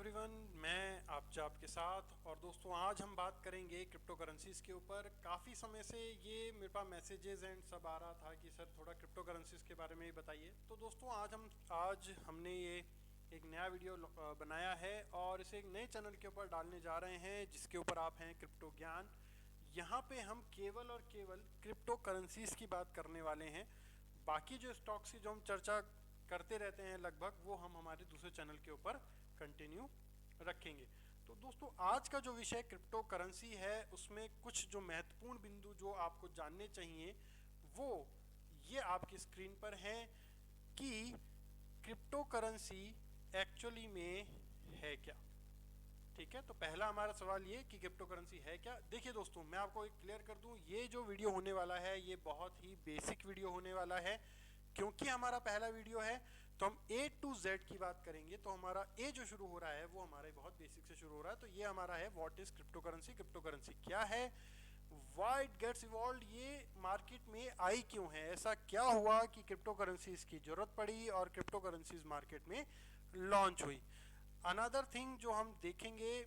Everyone, मैं आपके साथ। और दोस्तों, आज हम बात करेंगे क्रिप्टो करेंसीज के ऊपर। काफ़ी समय से ये मेरे पास मैसेजेस एंड सब आ रहा था कि सर थोड़ा क्रिप्टो करेंसीज के बारे में ही बताइए। तो दोस्तों, आज हमने ये एक नया वीडियो बनाया है और इसे एक नए चैनल के ऊपर डालने जा रहे हैं जिसके ऊपर आप हैं क्रिप्टो ज्ञान। यहाँ पे हम केवल और केवल क्रिप्टो करेंसीज की बात करने वाले हैं। बाकी जो स्टॉक्स की जो हम चर्चा करते रहते हैं लगभग, वो हम हमारे दूसरे चैनल के ऊपर कंटिन्यू रखेंगे। तो दोस्तों, आज का जो विषय क्रिप्टो करेंसी है, उसमें कुछ जो महत्वपूर्ण बिंदु जो आपको जानने चाहिए वो ये आपकी स्क्रीन पर है कि क्रिप्टो करेंसी एक्चुअली में है क्या। ठीक है, तो पहला हमारा सवाल ये कि क्रिप्टो करेंसी है क्या। देखिए दोस्तों, मैं आपको एक क्लियर कर दूं, ये जो वीडियो होने वाला है ये बहुत ही बेसिक वीडियो होने वाला है। क्योंकि हमारा पहला वीडियो है तो हम A to Z की बात करेंगे। तो हमारा A जो शुरू हो रहा है वो हमारे बहुत बेसिक से शुरू हो रहा है। तो ये हमारा है what is crypto currency. Crypto currency क्या है, व्हाई इट गेट्स इवॉल्व्ड, ये मार्केट में आई क्यों है, ऐसा क्या हुआ कि क्रिप्टो करेंसीज की जरूरत पड़ी और क्रिप्टो करेंसीज मार्केट में लॉन्च हुई। अनदर थिंग जो हम देखेंगे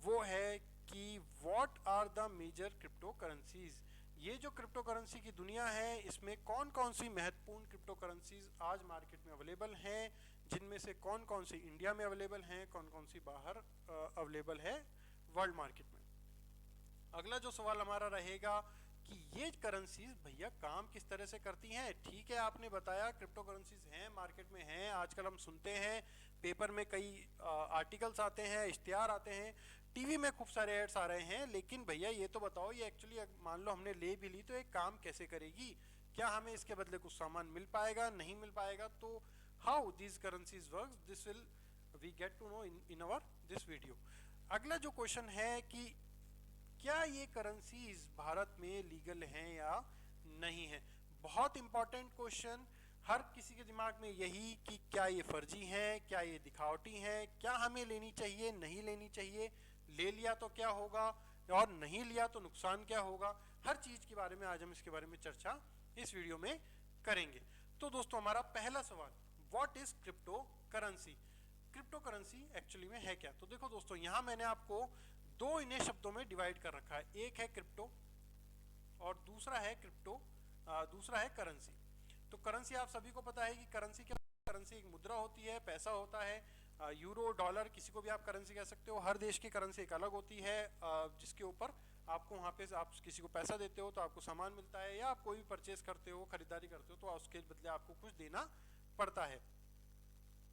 वो है कि what are the major crypto currencies. ये जो क्रिप्टो करेंसी की दुनिया है, इसमें कौन कौन सी महत्वपूर्ण क्रिप्टो करेंसीज आज मार्केट में अवेलेबल हैं, जिनमें से कौन कौन सी इंडिया में अवेलेबल हैं, कौन कौन सी बाहर अवेलेबल है वर्ल्ड मार्केट में। अगला जो सवाल हमारा रहेगा कि ये करेंसीज भैया काम किस तरह से करती हैं। ठीक है, आपने बताया क्रिप्टो करेंसीज हैं, मार्केट में हैं, आजकल हम सुनते हैं, पेपर में कई आर्टिकल्स आते हैं, इश्तिहार आते हैं, टीवी में खूब सारे एड्स आ रहे हैं। लेकिन भैया ये तो बताओ, ये एक्चुअली मान लो हमने ले भी ली तो एक काम कैसे करेगी, क्या हमें इसके बदले कुछ सामान मिल पाएगा, नहीं मिल पाएगा। तो how this currencies works, this will we get to know in our this video. अगला जो क्वेश्चन है कि क्या ये करेंसीज भारत में लीगल हैं या नहीं है। बहुत इंपॉर्टेंट क्वेश्चन, हर किसी के दिमाग में यही कि क्या ये फर्जी हैं, क्या ये दिखावटी हैं, क्या हमें लेनी चाहिए, नहीं लेनी चाहिए, ले लिया तो क्या होगा और नहीं लिया तो नुकसान क्या होगा। हर चीज के बारे में आज हम इसके बारे में चर्चा इस वीडियो में करेंगे। तो दोस्तों, हमारा पहला सवाल, what is crypto currency. Crypto currency actually में है क्या। तो देखो दोस्तों, यहां मैंने आपको दो इन्हें शब्दों में डिवाइड कर रखा है, एक है क्रिप्टो और दूसरा है करेंसी। तो करेंसी आप सभी को पता है कि करेंसी क्या, करेंसी एक मुद्रा होती है, पैसा होता है। यूरो, डॉलर, किसी को भी आप करेंसी कह सकते हो। हर देश की करेंसी एक अलग होती है, जिसके ऊपर आपको वहाँ पे आप किसी को पैसा देते हो तो आपको सामान मिलता है, या आप कोई भी परचेज करते हो, खरीदारी करते हो तो उसके बदले आपको कुछ देना पड़ता है।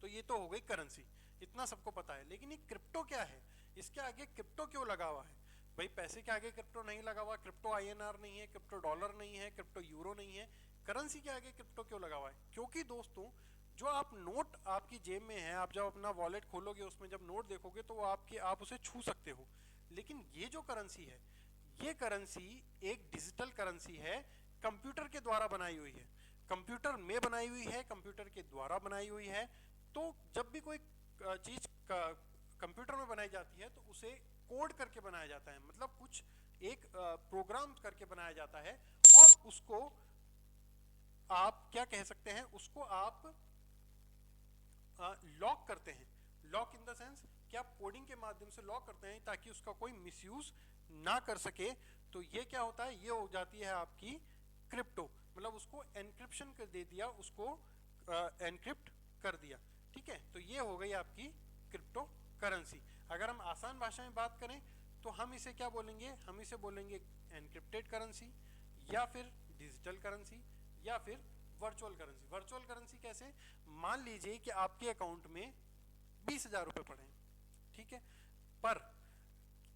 तो ये तो हो गई करेंसी, इतना सबको पता है। लेकिन ये क्रिप्टो क्या है, इसके आगे क्रिप्टो क्यों लगा हुआ है। भाई पैसे के आगे क्रिप्टो नहीं लगा हुआ, क्रिप्टो आईएनआर नहीं है, क्रिप्टो डॉलर नहीं है, क्रिप्टो यूरो नहीं है, करेंसी के आगे क्रिप्टो क्यों लगा हुआ है। क्योंकि दोस्तों, जो आप नोट आपकी जेब में है, आप जब अपना वॉलेट खोलोगे उसमें जब नोट देखोगे तो वो आप उसे छू सकते हो। लेकिन ये जो करेंसी है, ये करेंसी एक डिजिटल करेंसी है, कंप्यूटर के द्वारा बनाई हुई है, कंप्यूटर में बनाई हुई है, कंप्यूटर के द्वारा बनाई हुई है। तो जब भी कोई चीज कंप्यूटर में बनाई जाती है तो उसे कोड करके बनाया जाता है, मतलब कुछ एक प्रोग्राम करके बनाया जाता है। और उसको आप क्या कह सकते हैं, उसको आप लॉक करते हैं। लॉक इन द सेंस कि आप कोडिंग के माध्यम से लॉक करते हैं ताकि उसका कोई मिसयूज ना कर सके। तो ये क्या होता है, ये हो जाती है आपकी क्रिप्टो, मतलब उसको एनक्रिप्शन कर दे दिया, उसको एनक्रिप्ट कर दिया। ठीक है, तो ये हो गई आपकी क्रिप्टो करेंसी। अगर हम आसान भाषा में बात करें तो हम इसे क्या बोलेंगे, हम इसे बोलेंगे एनक्रिप्टेड करेंसी, या फिर डिजिटल करेंसी, या फिर वर्चुअल करेंसी। वर्चुअल करेंसी कैसे, मान लीजिए कि आपके अकाउंट में 20,000 रुपए पड़े हैं, ठीक है, पर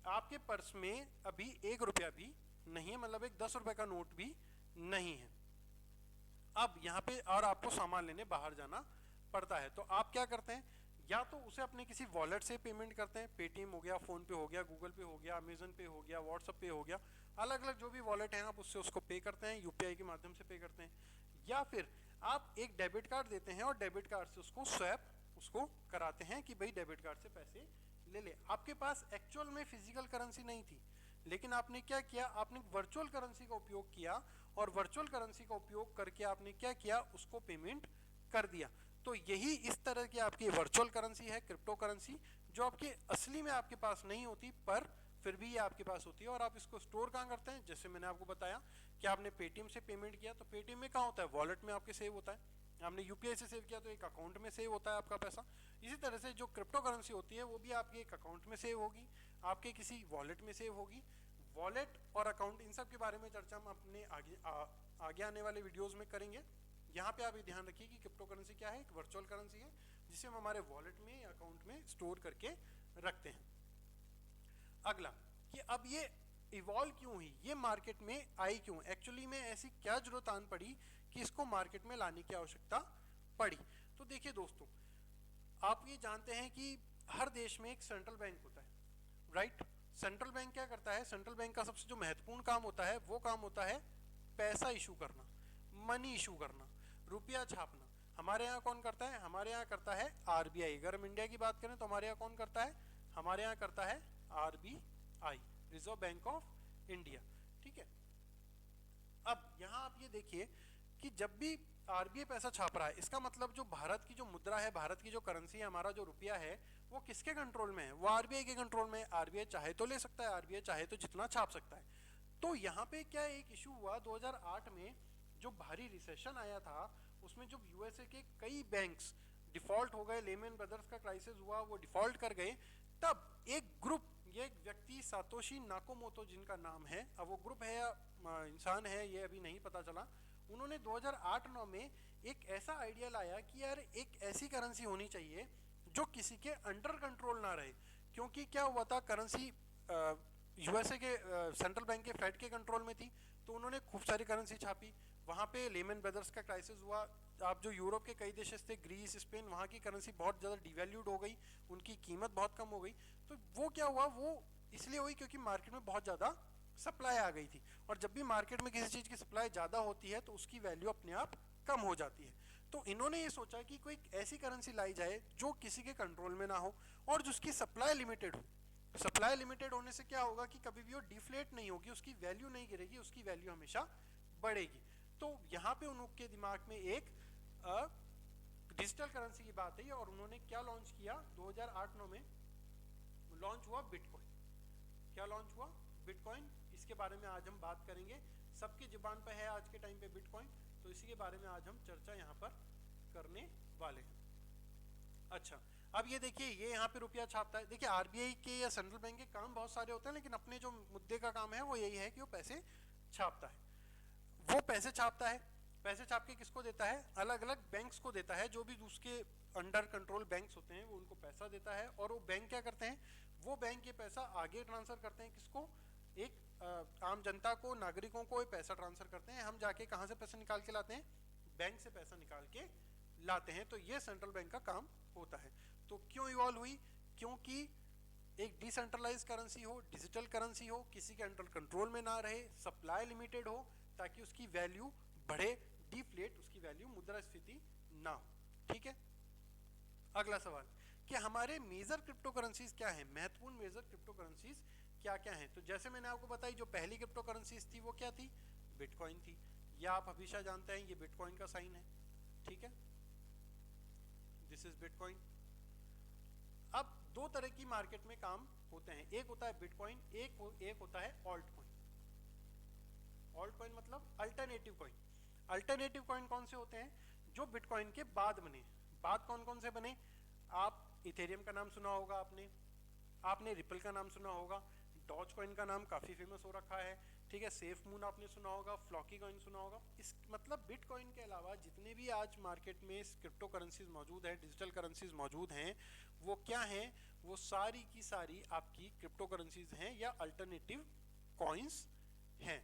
आपके पर्स में अभी 1 रुपया भी नहीं है, मतलब एक 10 रुपए का नोट भी नहीं है। अब यहाँ पे और आपको सामान लेने बाहर जाना पड़ता है, तो आप क्या करते हैं, या तो उसे अपने किसी वॉलेट से पेमेंट करते हैं, पेटीएम हो गया, फोन पे हो गया, गूगल पे हो गया, अमेजन पे हो गया, व्हाट्सएप पे हो गया, अलग अलग जो भी वॉलेट है आप उससे उसको पे करते हैं, यूपीआई के माध्यम से पे करते हैं। या फिर आप एक डेबिट कार्ड देते हैं और डेबिट कार्ड से उसको स्वैप उसको कराते हैं कि भाई डेबिट कार्ड से पैसे ले ले। आपके पास एक्चुअल में फिजिकल करेंसी नहीं थी, लेकिन आपने क्या किया, आपने वर्चुअल करेंसी का उपयोग किया, और वर्चुअल करेंसी का उपयोग करके आपने क्या किया, उसको पेमेंट कर दिया। तो यही इस तरह की आपकी वर्चुअल करेंसी है, क्रिप्टो करेंसी, जो आपके असली में आपके पास नहीं होती, पर फिर भी ये आपके पास होती है। और आप इसको स्टोर कहाँ करते हैं, जैसे मैंने आपको बताया कि आपने पेटीएम से पेमेंट किया तो पेटीएम में कहाँ होता है, वॉलेट में आपके सेव होता है। आपने यूपीआई से सेव किया तो एक अकाउंट में सेव होता है आपका पैसा। इसी तरह से जो क्रिप्टो करेंसी होती है वो भी आपके एक अकाउंट में सेव होगी, आपके किसी वॉलेट में सेव होगी। वॉलेट और अकाउंट इन सब के बारे में चर्चा हम अपने आगे आने वाले वीडियोस में करेंगे। यहाँ पे आप ये ध्यान रखिए कि क्रिप्टो करेंसी क्या है, एक वर्चुअल करेंसी है जिसे हम हमारे वॉलेट में या अकाउंट में स्टोर करके रखते हैं। अगला कि अब ये इवॉल्व क्यों हुई, ये मार्केट में आई क्यों, एक्चुअली में ऐसी क्या जरूरत आन पड़ी कि इसको मार्केट में लाने की आवश्यकता पड़ी। तो देखिए दोस्तों, आप ये जानते हैं कि हर देश में एक सेंट्रल बैंक होता है, राइट। सेंट्रल बैंक क्या करता है, सेंट्रल बैंक का सबसे जो महत्वपूर्ण काम होता है वो काम होता है पैसा इशू करना, मनी इशू करना, रुपया छापना। हमारे यहाँ कौन करता है, हमारे यहाँ करता है आरबीआई। अगर हम इंडिया की बात करें तो हमारे यहाँ कौन करता है, हमारे यहाँ करता है RBI, reserve bank of India, ठीक है। अब यहाँ आप ये देखिए कि जब भी आरबीआई पैसा छाप रहा है, इसका मतलब जो भारत की जो मुद्रा है, भारत की जो करेंसी है, हमारा जो रुपया है, वो किसके कंट्रोल में है, वो आरबीआई के कंट्रोल में है। आरबीआई चाहे तो ले सकता है, आरबीआई चाहे तो जितना छाप सकता है। तो यहाँ पे क्या एक इशू हुआ 2008 में, जो भारी रिसेशन आया था उसमें जो यूएसए के कई बैंक्स डिफॉल्ट हो गए, लेमन ब्रदर्स का क्राइसिस हुआ, वो डिफॉल्ट कर गए। तब एक ग्रुप, ये एक व्यक्ति सातोशी नाकामोटो जिनका नाम है, अब वो ग्रुप है या इंसान है ये अभी नहीं पता चला, उन्होंने 2008-9 में एक ऐसा आइडिया लाया कि यार एक ऐसी करेंसी होनी चाहिए जो किसी के अंडर कंट्रोल ना रहे। क्योंकि क्या हुआ था, करेंसी यूएसए के सेंट्रल बैंक के फेड के कंट्रोल में थी, तो उन्होंने खूब सारी करेंसी छापी। वहाँ पे लेमन ब्रदर्स का क्राइसिस हुआ। आप जो यूरोप के कई देश थे, ग्रीस, स्पेन, वहाँ की करेंसी बहुत ज़्यादा डिवैल्यूड हो गई, उनकी कीमत बहुत कम हो गई। तो वो क्या हुआ, वो इसलिए हुई क्योंकि मार्केट में बहुत ज़्यादा सप्लाई आ गई थी। और जब भी मार्केट में किसी चीज़ की सप्लाई ज़्यादा होती है तो उसकी वैल्यू अपने आप कम हो जाती है। तो इन्होंने ये सोचा कि कोई ऐसी करेंसी लाई जाए जो किसी के कंट्रोल में ना हो और जिसकी सप्लाई लिमिटेड हो। सप्लाई लिमिटेड होने से क्या होगा कि कभी भी वो डिफ्लेट नहीं होगी, उसकी वैल्यू नहीं गिरेगी, उसकी वैल्यू हमेशा बढ़ेगी। तो यहाँ पे उनके दिमाग में एक डिजिटल करेंसी की बात है और उन्होंने क्या लॉन्च किया 2008-9 में, लॉन्च हुआ बिटकॉइन। क्या लॉन्च हुआ, बिटकॉइन। इसके बारे में आज हम बात करेंगे, सबकी जुबान पे है आज के टाइम पे बिटकॉइन, तो इसी के बारे में आज हम चर्चा यहाँ पर करने वाले हैं। अच्छा, अब ये देखिए, ये यहाँ पे रुपया छापता है। देखिए आरबीआई के या सेंट्रल बैंक के काम बहुत सारे होते हैं, लेकिन अपने जो मुद्दे का काम है वो यही है कि वो पैसे छापता है। वो पैसे छापता है, पैसे छाप के किसको देता है, अलग अलग बैंक्स को देता है। जो भी उसके अंडर कंट्रोल बैंक्स होते हैं वो उनको पैसा देता है, और वो बैंक क्या करते हैं, वो बैंक ये पैसा आगे ट्रांसफर करते हैं किसको, एक आम जनता को, नागरिकों को ये पैसा ट्रांसफर करते हैं। हम जाके कहाँ से पैसा निकाल के लाते हैं, बैंक से पैसा निकाल के लाते हैं। तो ये सेंट्रल बैंक का काम होता है। तो क्यों इवॉल्व हुई, क्योंकि एक डिसेंट्रलाइज करेंसी हो, डिजिटल करेंसी हो, किसी के अंडर कंट्रोल में ना रहे, सप्लाई लिमिटेड हो, ताकि उसकी वैल्यू बढ़े, डिफ्लेट उसकी वैल्यू, मुद्रास्फीति ना हो। ठीक है। अगला सवाल कि हमारे मेजर क्रिप्टो करेंसीज क्या है, महत्वपूर्ण मेजर क्रिप्टो करेंसीज क्या क्या हैं। तो जैसे मैंने आपको बताई, जो पहली क्रिप्टो करेंसीज थी वो क्या थी, बिटकॉइन थी। या आप हमेशा जानते हैं ये बिटकॉइन का साइन है, ठीक है, दिस इज बिटकॉइन। अब दो तरह की मार्केट में काम होते हैं, एक होता है बिटकॉइन, एक होता है ऑल्ट कॉइन। ऑल्ट कॉइन मतलब अल्टरनेटिव कॉइन। अल्टरनेटिव कॉइन कौन से होते हैं, जो बिटकॉइन के बाद बने। बाद कौन कौन से बने, आप इथेरियम का नाम सुना होगा आपने रिपल का नाम सुना होगा, डॉज कॉइन का नाम काफी फेमस हो रखा है, ठीक है, सेफ मून आपने सुना होगा, फ्लॉकी कॉइन सुना होगा। इस मतलब बिटकॉइन के अलावा जितने भी आज मार्केट में क्रिप्टो करेंसीज मौजूद हैं, डिजिटल करेंसीज मौजूद हैं, वो क्या हैं, वो सारी की सारी आपकी क्रिप्टो करेंसीज हैं या अल्टरनेटिव कॉइन्स हैं।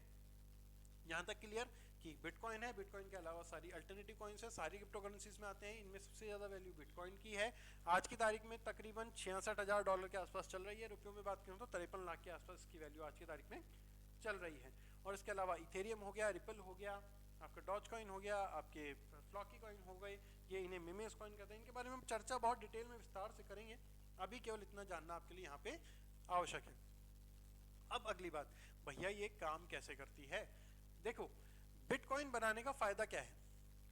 यहाँ तक क्लियर कि बिटकॉइन है, बिटकॉइन के अलावा सारी अल्टरनेटिव कॉइन्स है, सारी क्रिप्टो करेंसीज में आते हैं। इनमें सबसे ज्यादा वैल्यू बिटकॉइन की है। आज की तारीख में तकरीबन $66,000 के आसपास चल रही है। रुपयों में बात करूँ तो 53 लाख के आसपास की वैल्यू आज की तारीख में चल रही है। और इसके अलावा इथेरियम हो गया, रिपल हो गया, आपका डॉज कॉइन हो गया, आपके फ्लॉकी कॉइन हो गए, ये इन्हें मिमेस कॉइन कहते हैं। इनके बारे में हम चर्चा बहुत डिटेल में विस्तार से करेंगे, अभी केवल इतना जानना आपके लिए यहाँ पे आवश्यक है। अब अगली बात, भैया ये काम कैसे करती है। देखो, बिटकॉइन बनाने का फायदा क्या है,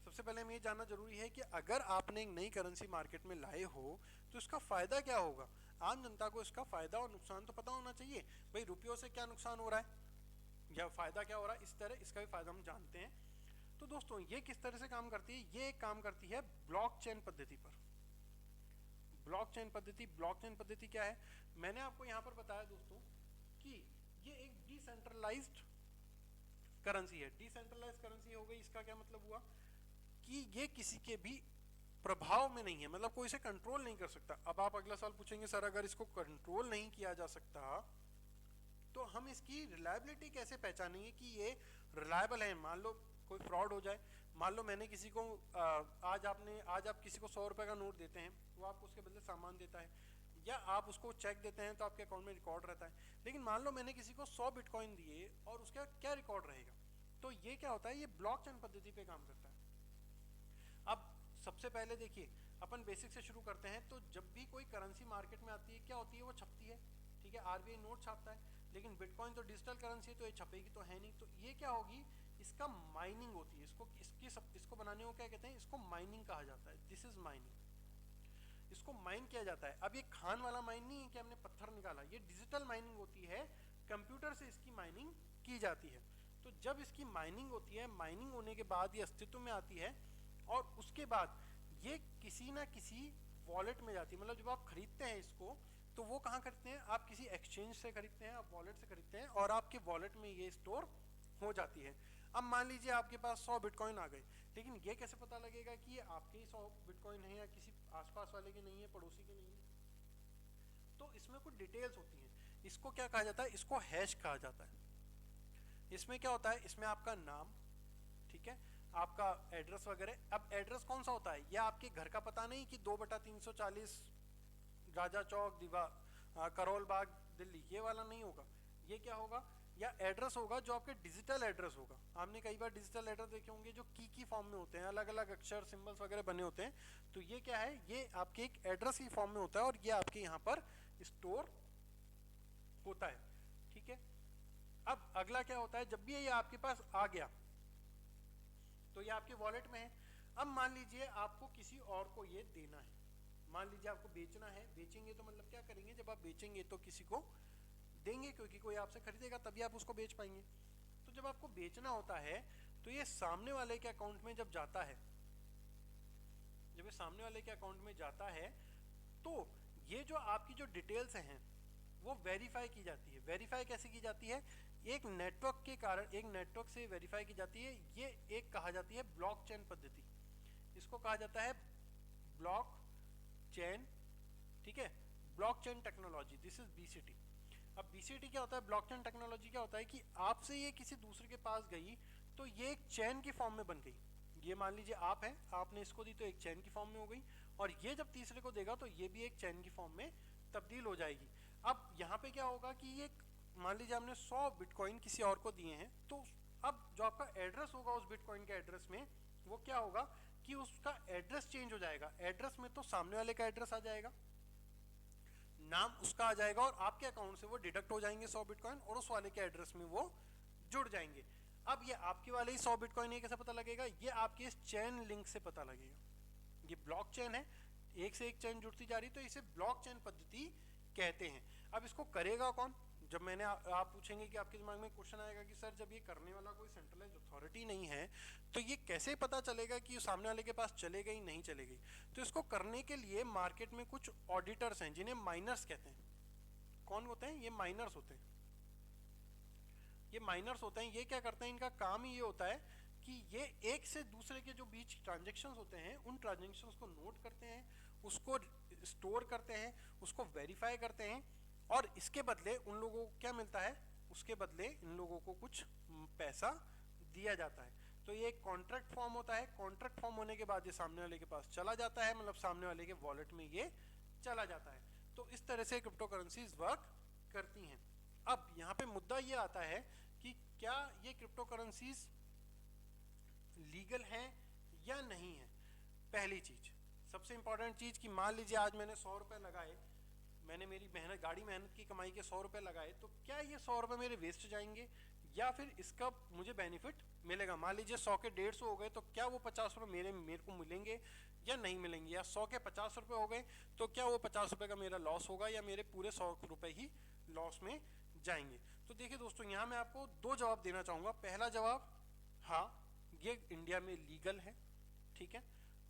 सबसे पहले हमें ये जानना जरूरी है कि अगर आपने एक नई करेंसी मार्केट में लाए हो तो इसका फायदा क्या होगा। आम जनता को इसका फायदा और नुकसान तो पता होना चाहिए, भाई रुपयों से क्या नुकसान हो रहा है या फायदा क्या हो रहा है, इस तरह इसका भी फायदा हम जानते हैं। तो दोस्तों ये किस तरह से काम करती है, ये काम करती है ब्लॉकचेन पद्धति पर। ब्लॉकचेन पद्धति क्या है, मैंने आपको यहाँ पर बताया दोस्तों कि ये एक डिसेंट्रलाइज्ड करेंसी है। डिसेंट्रलाइज्ड करेंसी हो गई, इसका क्या मतलब हुआ कि ये किसी के भी प्रभाव में नहीं है, मतलब कोई इसे कंट्रोल नहीं कर सकता। अब आप अगला सवाल पूछेंगे सर अगर इसको कंट्रोल नहीं किया जा सकता तो हम इसकी रिलायबिलिटी कैसे पहचानेंगे कि ये रिलायबल है। मान लो कोई फ्रॉड हो जाए, मान लो मैंने किसी को आज आप किसी को 100 रुपए का नोट देते हैं, वो आपको उसके बदले सामान देता है, या आप उसको चेक देते हैं तो आपके अकाउंट में रिकॉर्ड रहता है। लेकिन मान लो मैंने किसी को 100 बिटकॉइन दिए और उसका क्या रिकॉर्ड रहेगा, तो ये क्या होता है, ये ब्लॉकचेन पद्धति पे काम करता है। अब सबसे पहले देखिए अपन बेसिक से शुरू करते हैं। तो जब भी कोई करेंसी मार्केट में आती है क्या होती है, वो छपती है, ठीक है, आरबीआई नोट छापता है। लेकिन बिटकॉइन तो डिजिटल करेंसी है तो ये छपेगी तो है नहीं, तो ये क्या होगी, इसका माइनिंग होती है। इसको बनाने को क्या कहते हैं, इसको माइनिंग कहा जाता है। दिस इज माइनिंग, इसको माइन किया जाता है। अब ये खान वाला माइन नहीं है कि हमने पत्थर निकाला, ये डिजिटल माइनिंग होती है, कंप्यूटर से इसकी माइनिंग की जाती है। तो जब इसकी माइनिंग होती है, माइनिंग होने के बाद ये अस्तित्व में आती है और उसके बाद ये किसी ना किसी वॉलेट में जाती है। मतलब जब आप खरीदते हैं इसको तो वो कहाँ खरीदते हैं, आप किसी एक्सचेंज से खरीदते हैं, आप वॉलेट से खरीदते हैं और आपके वॉलेट में ये स्टोर हो जाती है। अब मान लीजिए आपके पास 100 बिटकॉइन आ गए, लेकिन ये कैसे पता लगेगा कि ये आपके ही 100 बिटकॉइन है या किसी आसपास वाले के नहीं है, पड़ोसी के नहीं है। तो इसमें कुछ डिटेल्स होती हैं। इसको क्या कहा जाता है, इसको हैश कहा जाता है। इसमें क्या होता है, इसमें आपका नाम, ठीक है, आपका एड्रेस वगैरह। अब एड्रेस कौन सा होता है, यह आपके घर का पता नहीं कि 2/340 राजा चौक करोल बाग दिल्ली, ये वाला नहीं होगा। ये क्या होगा, या एड्रेस होगा जो आपके डिजिटल एड्रेस होगा। आपने कई बार डिजिटल एड्रेस देखे होंगे जो की फॉर्म में होते हैं, अलग अलग अक्षर सिंबल्स वगैरह बने होते हैं। तो ये क्या है, ये आपके एक एड्रेस की फॉर्म में होता है और ये आपके यहाँ पर स्टोर होता है, ठीक है। अब अगला क्या होता है, जब भी ये आपके पास आ गया तो ये आपके वॉलेट में है। अब मान लीजिए आपको किसी और को ये देना है, मान लीजिए आपको बेचना है। बेचेंगे तो मतलब क्या करेंगे, जब आप बेचेंगे तो किसी को देंगे, क्योंकि कोई आपसे खरीदेगा तभी आप उसको बेच पाएंगे। तो जब आपको बेचना होता है तो ये सामने वाले के अकाउंट में जब जाता है, जब ये सामने वाले के अकाउंट में जाता है तो ये जो आपकी जो डिटेल्स हैं वो वेरीफाई की जाती है। वेरीफाई कैसे की जाती है, एक नेटवर्क के कारण, एक नेटवर्क से वेरीफाई की जाती है। ये एक कहा जाती है ब्लॉकचेन पद्धति, इसको कहा जाता है ब्लॉक चेन, ठीक है, blockchain technology, this is BCT. अब बीसीटी क्या होता है, ब्लॉकचेन टेक्नोलॉजी क्या होता है कि आपसे ये किसी दूसरे के पास गई तो ये एक चेन की फॉर्म में बन गई। ये मान लीजिए आप हैं, आपने इसको दी तो एक चेन की फॉर्म में हो गई, और ये जब तीसरे को देगा तो ये भी एक चेन की फॉर्म में तब्दील हो जाएगी। अब यहाँ पे क्या होगा कि ये मान लीजिए हमने 100 बिटकॉइन किसी और को दिए हैं, तो अब जो आपका एड्रेस होगा उस बिटकॉइन के एड्रेस में, वो क्या होगा कि उसका एड्रेस चेंज हो जाएगा। एड्रेस में तो सामने वाले का एड्रेस आ जाएगा, नाम उसका आ जाएगा और आपके अकाउंट से वो डिडक्ट हो जाएंगे 100 बिटकॉइन और उस वाले के एड्रेस में वो जुड़ जाएंगे। अब ये आपके वाले ही 100 बिटकॉइन ये कैसे पता लगेगा, ये आपके इस चेन लिंक से पता लगेगा। ये ब्लॉकचेन है, एक से एक चेन जुड़ती जा रही, तो इसे ब्लॉकचेन पद्धति कहते हैं। अब इसको करेगा कौन, जब मैंने आप पूछेंगे कि आपके दिमाग में क्वेश्चन आएगा कि सर जब ये करने वाला कोई सेंट्रलाइज अथॉरिटी नहीं है तो ये कैसे पता चलेगा कि सामने वाले के पास चलेगा ही नहीं चलेगी। तो इसको करने के लिए मार्केट में कुछ ऑडिटर्स हैं जिन्हें माइनर्स कहते हैं। कौन होते हैं, ये माइनर्स होते हैं। ये माइनर्स होते हैं, ये क्या करते हैं, इनका काम ही ये होता है कि ये एक से दूसरे के जो बीच ट्रांजेक्शन्स होते हैं उन ट्रांजेक्शन्स को नोट करते हैं, उसको स्टोर करते हैं, उसको वेरीफाई करते हैं, और इसके बदले उन लोगों को क्या मिलता है, उसके बदले इन लोगों को कुछ पैसा दिया जाता है। तो ये एक कॉन्ट्रैक्ट फॉर्म होता है। कॉन्ट्रैक्ट फॉर्म होने के बाद ये सामने वाले के पास चला जाता है, मतलब सामने वाले के वॉलेट में ये चला जाता है। तो इस तरह से क्रिप्टो करेंसीज वर्क करती हैं। अब यहाँ पे मुद्दा ये आता है कि क्या ये क्रिप्टो करेंसीज लीगल हैं या नहीं है। पहली चीज, सबसे इंपॉर्टेंट चीज कि मान लीजिए आज मैंने 100 रुपए लगाए, मैंने मेरी मेहनत, गाड़ी मेहनत की कमाई के 100 रुपए लगाए, तो क्या ये 100 रुपए मेरे वेस्ट जाएंगे या फिर इसका मुझे बेनिफिट मिलेगा। मान लीजिए 100 के 150 हो गए तो क्या वो 50 रुपये मेरे को मिलेंगे या नहीं मिलेंगे, या 100 के 50 रुपये हो गए तो क्या वो 50 रुपये का मेरा लॉस होगा या मेरे पूरे 100 रुपये ही लॉस में जाएंगे। तो देखिए दोस्तों, यहाँ मैं आपको दो जवाब देना चाहूँगा। पहला जवाब, हाँ ये इंडिया में लीगल है, ठीक है।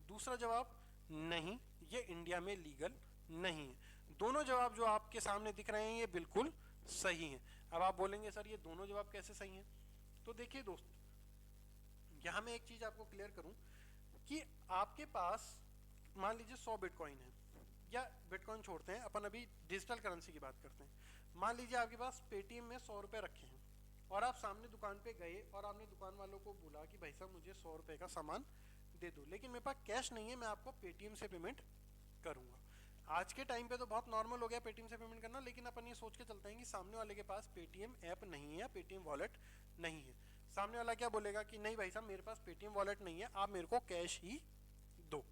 दूसरा जवाब, नहीं ये इंडिया में लीगल नहीं है। दोनों जवाब जो आपके सामने दिख रहे हैं ये बिल्कुल सही हैं। अब आप बोलेंगे सर ये दोनों जवाब कैसे सही हैं? तो देखिए दोस्त, यहाँ मैं एक चीज आपको क्लियर करूं कि आपके पास मान लीजिए 100 बिटकॉइन है, या बिटकॉइन छोड़ते हैं, अपन अभी डिजिटल करेंसी की बात करते हैं। मान लीजिए आपके पास पेटीएम में 100 रुपए रखे हैं और आप सामने दुकान पे गए और आपने दुकान वालों को बोला कि भाई साहब मुझे 100 रुपए का सामान दे दो, लेकिन मेरे पास कैश नहीं है, मैं आपको पेटीएम से पेमेंट करूंगा। आज के टाइम पे तो बहुत नॉर्मल हो गया पेटीएम से पेमेंट करना, लेकिन अपन ये सोच के चलते हैं कि सामने वाले के पास पेटीएम ऐप नहीं है या पेटीएम वॉलेट नहीं है। सामने वाला क्या बोलेगा कि नहीं भाई साहब मेरे पास पेटीएम वॉलेट नहीं है, आप मेरे को कैश ही दो,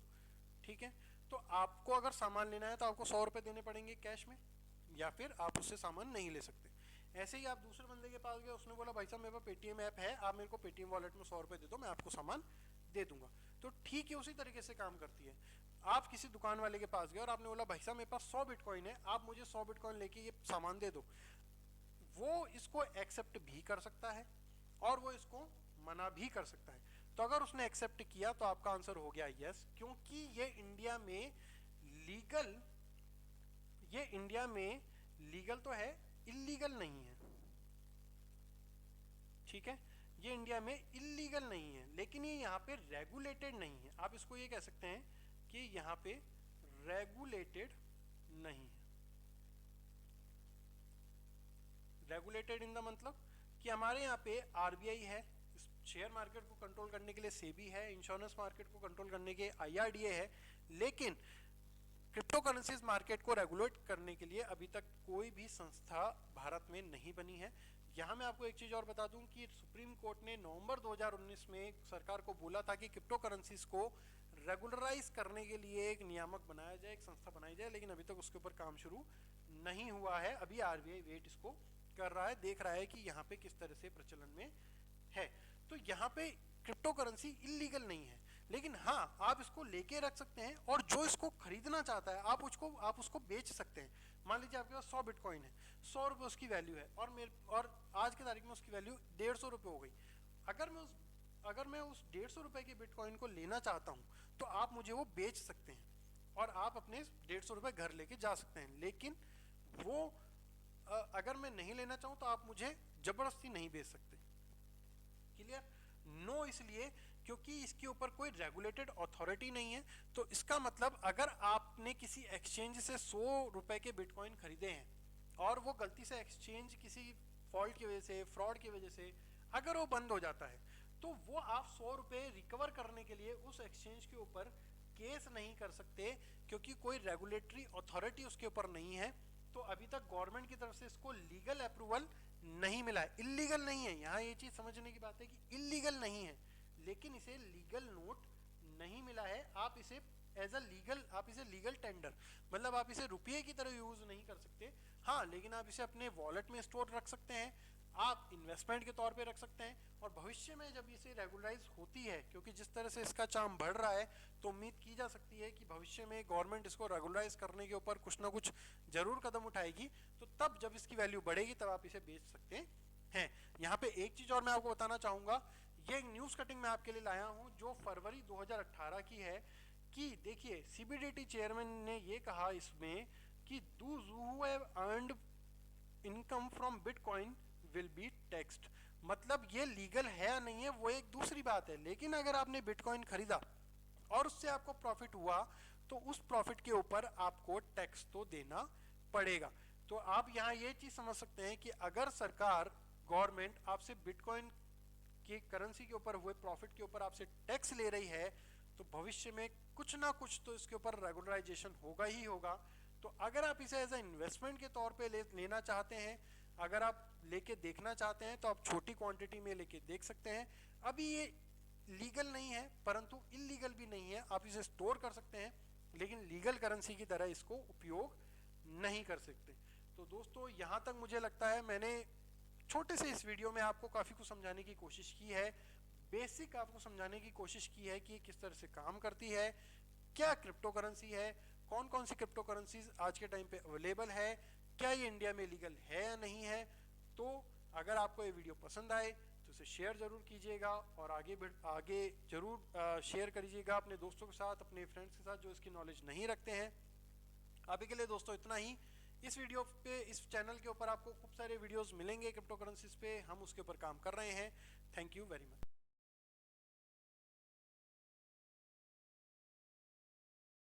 ठीक है। तो आपको अगर सामान लेना है तो आपको 100 रुपए देने पड़ेंगे कैश में, या फिर आप उससे सामान नहीं ले सकते। ऐसे ही आप दूसरे बंदे के पास गए, उसने बोला भाई साहब मेरे पास पेटीएम ऐप है, आप मेरे को पेटीएम वॉलेट में 100 रुपए दे दो, मैं आपको सामान दे दूंगा। तो ठीक है, उसी तरीके से काम करती है। आप किसी दुकान वाले के पास गए और आपने बोला भाई साहब मेरे पास 100 बिटकॉइन है, आप मुझे 100 बिटकॉइन लेके ये सामान दे दो। वो इसको एक्सेप्ट भी कर सकता है और वो इसको मना भी कर सकता है। तो अगर उसने एक्सेप्ट किया तो आपका आंसर हो गया यस, क्योंकि ये इंडिया में लीगल तो है, इलीगल नहीं है, ठीक है। ये इंडिया में इलीगल नहीं है, लेकिन ये यहाँ पे रेगुलेटेड नहीं है। आप इसको ये कह सकते हैं कि यहाँ पे रेगुलेटेड नहीं है। रेगुलेटेड इन द मतलब कि हमारे यहाँ पे आरबीआई है, शेयर मार्केट को कंट्रोल करने के लिए सेबी है, इंश्योरेंस मार्केट को कंट्रोल करने के आईआरडीए है, लेकिन क्रिप्टो करेंसीज मार्केट को रेगुलेट करने के लिए अभी तक कोई भी संस्था भारत में नहीं बनी है। यहाँ मैं आपको एक चीज और बता दूं कि सुप्रीम कोर्ट ने नवंबर 2019 में सरकार को बोला था कि क्रिप्टो करेंसीज को रेगुलराइज करने के लिए एक नियामक बनाया जाए, एक संस्था बनाई जाए, लेकिन अभी तक उसके ऊपर काम शुरू नहीं हुआ है। अभी आरबीआई वेट इसको कर रहा है, देख रहा है कि यहाँ पे किस तरह से प्रचलन में है। तो यहाँ पे क्रिप्टो करेंसी इलीगल नहीं है, लेकिन हाँ आप इसको लेके रख सकते हैं और जो इसको खरीदना चाहता है आप उसको बेच सकते हैं। मान लीजिए आपके पास 100 बिटकॉइन है, 100 रुपये उसकी वैल्यू है और आज की तारीख में उसकी वैल्यू 150 रुपये हो गई। अगर मैं उस 150 रुपये के बिटकॉइन को लेना चाहता हूँ तो आप मुझे वो बेच सकते हैं और आप अपने 150 रुपये घर लेके जा सकते हैं। लेकिन वो अगर मैं नहीं लेना चाहूँ तो आप मुझे जबरदस्ती नहीं बेच सकते। क्लियर? नो इसलिए क्योंकि इसके ऊपर कोई रेगुलेटेड अथॉरिटी नहीं है। तो इसका मतलब अगर आपने किसी एक्सचेंज से 100 रुपए के बिटकॉइन खरीदे हैं और वो गलती से एक्सचेंज किसी फॉल्ट की वजह से, फ्रॉड की वजह से अगर वो बंद हो जाता है तो वो आप 100 रुपए रिकवर करने के लिए उस एक्सचेंज के ऊपर केस नहीं कर सकते, क्योंकि कोई रेगुलेटरी अथॉरिटी उसके ऊपर नहीं है। तो अभी तक गवर्नमेंट की तरफ से इसको लीगल अप्रूवल नहीं मिला है, इलीगल नहीं है। यहाँ ये चीज समझने की बात है कि इलीगल नहीं है, लेकिन इसे लीगल नोट नहीं मिला है। आप इसे एज अ लीगल, आप इसे लीगल टेंडर मतलब आप इसे रुपये की तरह यूज नहीं कर सकते। हाँ, लेकिन आप इसे अपने वॉलेट में स्टोर रख सकते हैं, आप इन्वेस्टमेंट के तौर पे रख सकते हैं, और भविष्य में जब इसे रेगुलराइज होती है, क्योंकि जिस तरह से इसका चाम बढ़ रहा है तो उम्मीद की जा सकती है कि भविष्य में गवर्नमेंट इसको रेगुलराइज करने के ऊपर कुछ ना कुछ जरूर कदम उठाएगी। तो तब जब इसकी वैल्यू बढ़ेगी तब आप इसे बेच सकते हैं। यहाँ पे एक चीज और मैं आपको बताना चाहूंगा, ये एक न्यूज कटिंग मैं आपके लिए लाया हूं जो फरवरी 2018 की है, कि देखिए सीबीडीटी चेयरमैन ने ये कहा इसमें कि those who have earned income from Bitcoin will be taxed। मतलब ये लीगल है या नहीं है वो एक दूसरी बात है, लेकिन अगर आपने बिटकॉइन खरीदा और उससे आपको प्रॉफिट हुआ तो उस प्रॉफिट के ऊपर आपको टैक्स तो देना पड़ेगा। तो आप यहाँ ये चीज समझ सकते हैं कि अगर सरकार, गवर्नमेंट आपसे बिटकॉइन की करेंसी के ऊपर हुए प्रॉफिट के ऊपर आपसे टैक्स ले रही है तो भविष्य में कुछ ना कुछ तो इसके ऊपर रेगुलराइजेशन होगा ही होगा। तो अगर आप इसे एज ए इन्वेस्टमेंट के तौर पे लेना चाहते हैं, अगर आप लेके देखना चाहते हैं तो आप छोटी क्वांटिटी में लेके देख सकते हैं। अभी ये लीगल नहीं है परंतु इलीगल भी नहीं है, आप इसे स्टोर कर सकते हैं, लेकिन लीगल करेंसी की तरह इसको उपयोग नहीं कर सकते। तो दोस्तों यहाँ तक मुझे लगता है मैंने छोटे से इस वीडियो में आपको काफ़ी कुछ समझाने की कोशिश की है, बेसिक आपको समझाने की कोशिश की है कि ये किस तरह से काम करती है, क्या क्रिप्टो करेंसी है, कौन कौन सी क्रिप्टो करेंसीज आज के टाइम पे अवेलेबल है, क्या ये इंडिया में लीगल है या नहीं है। तो अगर आपको ये वीडियो पसंद आए तो इसे शेयर जरूर कीजिएगा और आगे जरूर शेयर करिएगा अपने दोस्तों के साथ, अपने फ्रेंड्स के साथ जो इसकी नॉलेज नहीं रखते हैं। अभी के लिए दोस्तों इतना ही। इस वीडियो पे, इस चैनल के ऊपर आपको खूब सारे वीडियोस मिलेंगे क्रिप्टो करेंसीज पे, हम उसके ऊपर काम कर रहे हैं। Thank you very much.